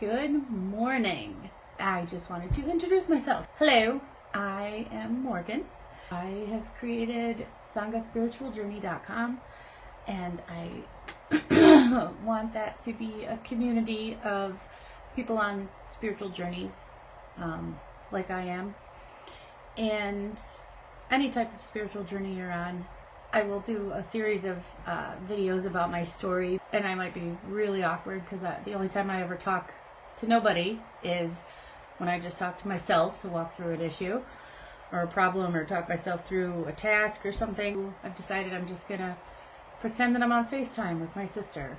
Good morning. I just wanted to introduce myself. Hello, I am Morgan. I have created SanghaSpiritualJourney.com, and I want that to be a community of people on spiritual journeys, like I am, and any type of spiritual journey you're on. I will do a series of videos about my story, and I might be really awkward because the only time I ever talk to nobody is when I just talk to myself to walk through an issue or a problem, or talk myself through a task or something. I've decided I'm just gonna pretend that I'm on FaceTime with my sister.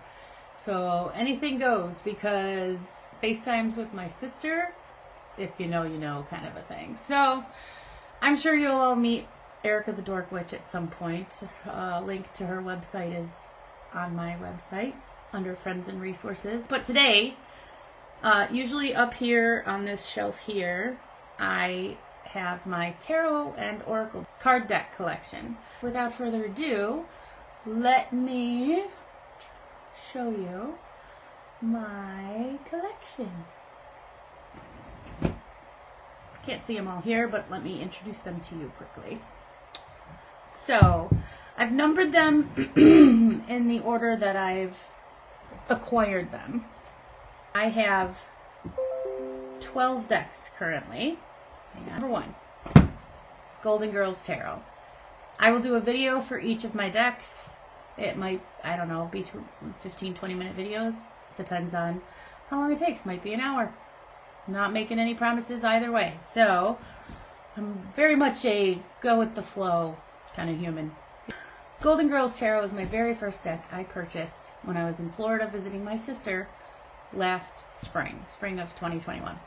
So anything goes, because FaceTimes with my sister, if you know, you know, kind of a thing. So I'm sure you'll all meet Erica the Dork Witch at some point. Link to her website is on my website under Friends and Resources. But today, usually up here on this shelf here, I have my tarot and oracle card deck collection. Without further ado, let me show you my collection. Can't see them all here, but let me introduce them to you quickly. So, I've numbered them in the order that I've acquired them. I have 12 decks currently. Number 1, Golden Girls Tarot. I will do a video for each of my decks. It might, I don't know, be 15-20 minute videos. Depends on how long it takes. Might be an hour. Not making any promises either way. So, I'm very much a go with the flow kind of human. Golden Girls Tarot is my very first deck I purchased when I was in Florida visiting my sister last spring of 2021.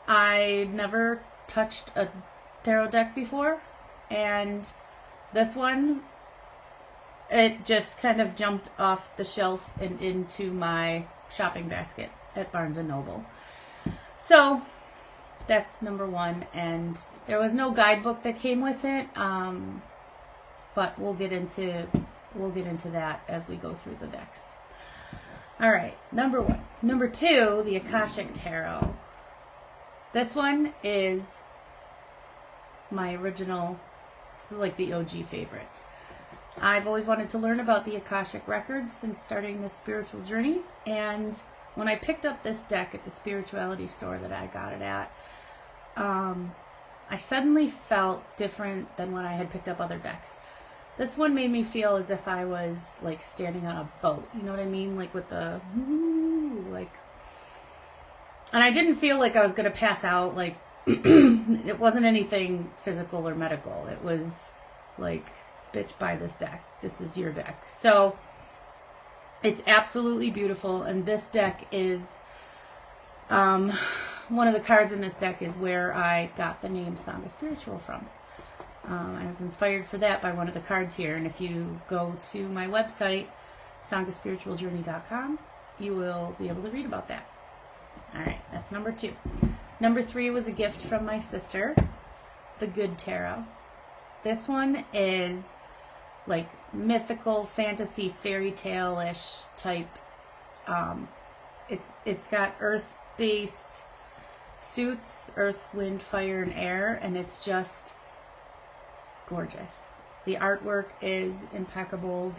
I never touched a tarot deck before, and this one, it just kind of jumped off the shelf and into my shopping basket at Barnes & Noble. So that's number 1, and there was no guidebook that came with it, but we'll get into that as we go through the decks. All right, number 1. Number 2, the Akashic Tarot. This one is my original. This is like the OG favorite. I've always wanted to learn about the Akashic records since starting this spiritual journey, and when I picked up this deck at the spirituality store that I got it at, I suddenly felt different than when I had picked up other decks. This one made me feel as if I was like standing on a boat. You know what I mean? Like with the like, and I didn't feel like I was gonna pass out. Like it wasn't anything physical or medical. It was like, bitch, buy this deck. This is your deck. So it's absolutely beautiful, and this deck is one of the cards in this deck is where I got the name Sangha Spiritual from. I was inspired for that by one of the cards here, and if you go to my website, SanghaSpiritualJourney.com, you will be able to read about that. Alright, that's number 2. Number 3 was a gift from my sister, the Good Tarot. This one is like mythical, fantasy, fairy tale-ish type. It's got earth-based suits, earth, wind, fire, and air, and it's just gorgeous. The artwork is impeccable.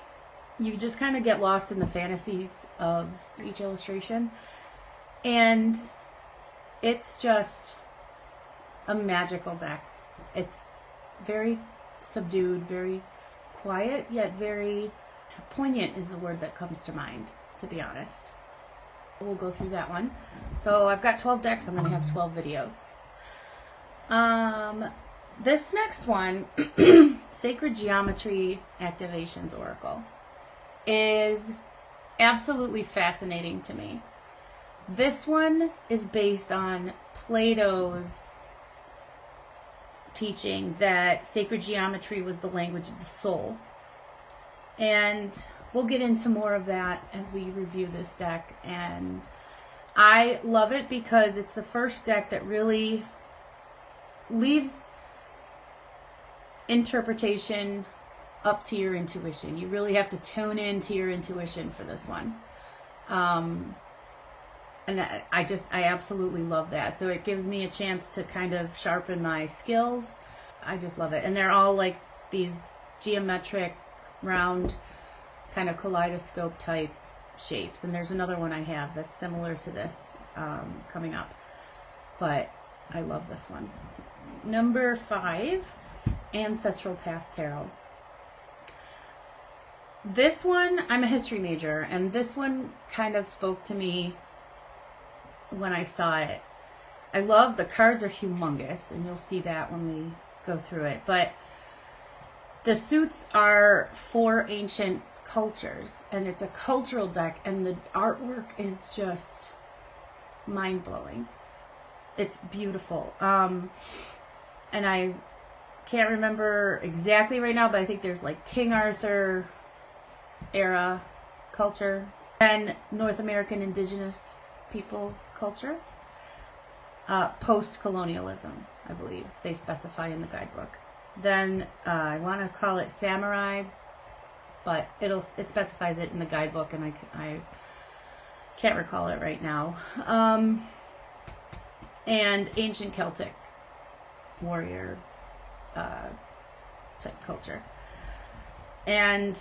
You just kind of get lost in the fantasies of each illustration, and it's just a magical deck. It's very subdued, very quiet, yet very poignant is the word that comes to mind, to be honest. We'll go through that one. So I've got 12 decks. I'm going to have 12 videos. This next one, Sacred Geometry Activations Oracle, is absolutely fascinating to me. This one is based on Plato's teaching that sacred geometry was the language of the soul. And we'll get into more of that as we review this deck. And I love it because it's the first deck that really leaves interpretation up to your intuition. You really have to tune in to your intuition for this one. And I absolutely love that. So it gives me a chance to kind of sharpen my skills. I just love it. And they're all like these geometric, round, kind of kaleidoscope type shapes. And there's another one I have that's similar to this coming up. But I love this one. Number 5, Ancestral Path Tarot. This one, I'm a history major, and this one kind of spoke to me when I saw it. I love, the cards are humongous, and you'll see that when we go through it. But the suits are for ancient cultures, and it's a cultural deck, and the artwork is just mind-blowing. It's beautiful. And I can't remember exactly right now, but I think there's like King Arthur era culture and North American indigenous people's culture. Post-colonialism, I believe they specify in the guidebook. Then I want to call it samurai, but it specifies it in the guidebook, and I can't recall it right now. And ancient Celtic warrior type culture. And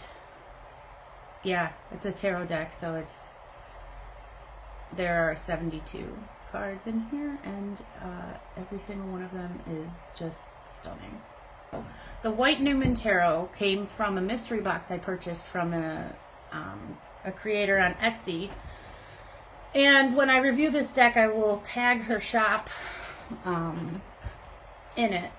yeah, it's a tarot deck, so there are 72 cards in here, and every single one of them is just stunning. The White Newman Tarot came from a mystery box I purchased from a creator on Etsy. And when I review this deck, I will tag her shop in it.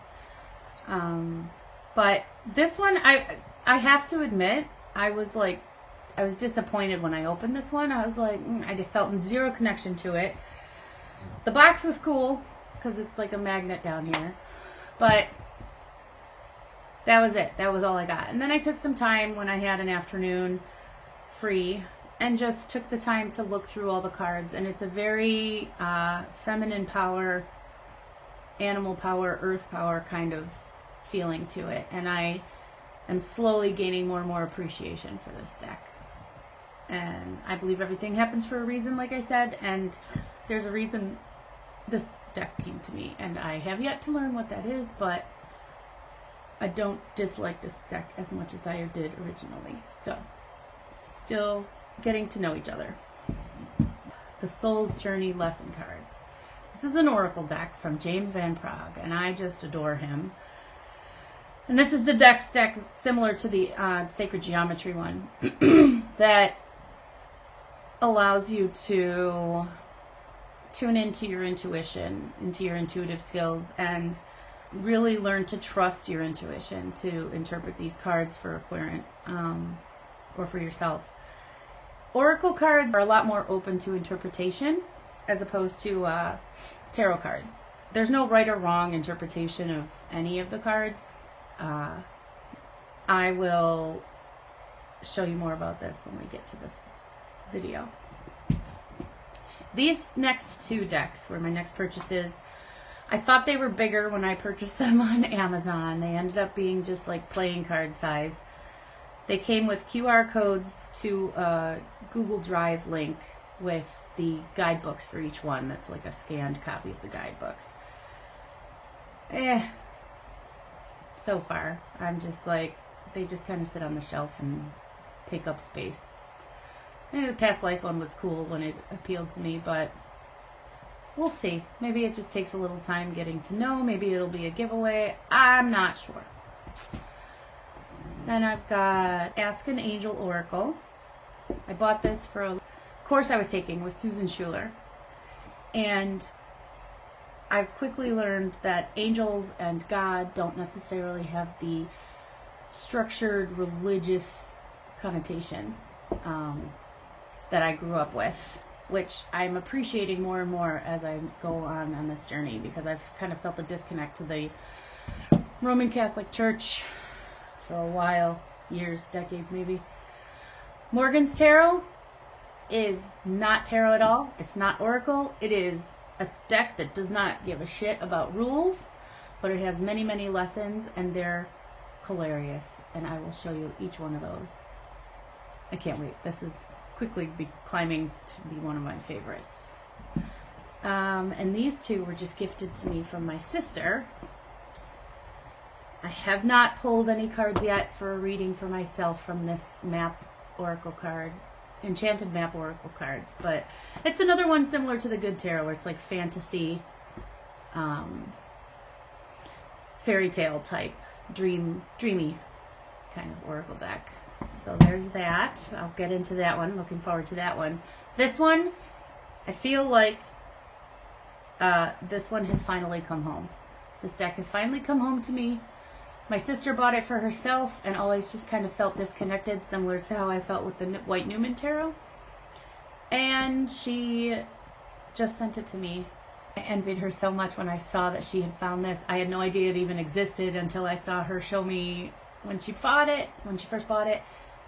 But this one, I have to admit, I was disappointed when I opened this one. I was like, I felt zero connection to it. The box was cool because it's like a magnet down here, but that was it. That was all I got. And then I took some time when I had an afternoon free and just took the time to look through all the cards. And it's a very feminine power, animal power, earth power kind of feeling to it. And I am slowly gaining more and more appreciation for this deck. And I believe everything happens for a reason, like I said, and there's a reason this deck came to me, and I have yet to learn what that is, but I don't dislike this deck as much as I did originally. So, still getting to know each other. The Soul's Journey Lesson Cards. This is an oracle deck from James Van Praagh, and I just adore him. And this is the deck similar to the Sacred Geometry one that allows you to tune into your intuition, into your intuitive skills, and really learn to trust your intuition to interpret these cards for a querent or for yourself. Oracle cards are a lot more open to interpretation as opposed to tarot cards. There's no right or wrong interpretation of any of the cards. I will show you more about this when we get to this video. These next two decks were my next purchases. I thought they were bigger when I purchased them on Amazon. They ended up being just like playing card size. They came with QR codes to a Google Drive link with the guidebooks for each one. That's like a scanned copy of the guidebooks. So far, I'm just like, they just kind of sit on the shelf and take up space. And the Past Life one was cool when it appealed to me, but we'll see. Maybe it just takes a little time getting to know. Maybe it'll be a giveaway. I'm not sure. Then I've got Ask an Angel Oracle. I bought this for a course I was taking with Susan Schuler. And I've quickly learned that angels and God don't necessarily have the structured religious connotation that I grew up with, which I'm appreciating more and more as I go on this journey, because I've kind of felt a disconnect to the Roman Catholic Church for a while, years, decades maybe. Morgan's Tarot is not tarot at all. It's not oracle. It is a deck that does not give a shit about rules, but it has many, many lessons, and they're hilarious, and I will show you each one of those. I can't wait. This is quickly climbing to be one of my favorites. And these two were just gifted to me from my sister. I have not pulled any cards yet for a reading for myself from this map oracle card, enchanted map oracle cards, but it's another one similar to the Good Tarot, where it's like fantasy, fairy tale type, dreamy kind of oracle deck. So there's that. I'll get into that one. Looking forward to that one. This one, I feel like this one has finally come home. This deck has finally come home to me. My sister bought it for herself and always just kind of felt disconnected, similar to how I felt with the White Newman Tarot. And she just sent it to me. I envied her so much when I saw that she had found this. I had no idea it even existed until I saw her show me when she first bought it,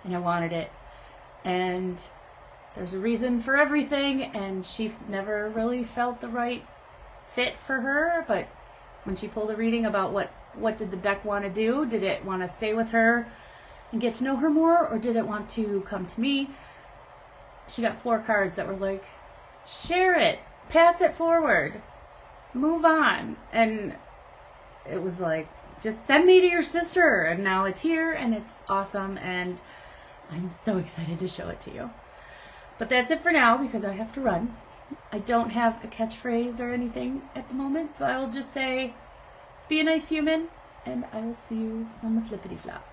and I wanted it. And there's a reason for everything, and she never really felt the right fit for her, but when she pulled a reading about what did the deck want to do, did it want to stay with her and get to know her more, or did it want to come to me? She got 4 cards that were like, share it, pass it forward, move on. And it was like, just send me to your sister. And now it's here and it's awesome, and I'm so excited to show it to you. But that's it for now, because I have to run. I don't have a catchphrase or anything at the moment, so I will just say, be a nice human, and I will see you on the flippity flop.